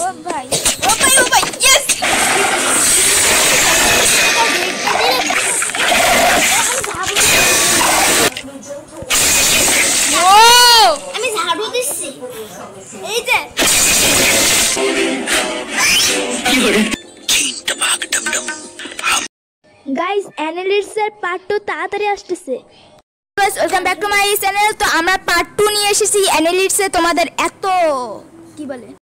ও ভাই ও ভাই ইয়েস ও আমি ঝাড়ু দিচ্ছি এই যে গাইস অ্যানালিটিক্স এর পার্ট 2 তাড়াতাড়ি আসছে। Guys welcome back to my channel. তো আমরা পার্ট 2 নিয়ে এসেছি অ্যানালিটিক্সে। তোমাদের এত কি বলে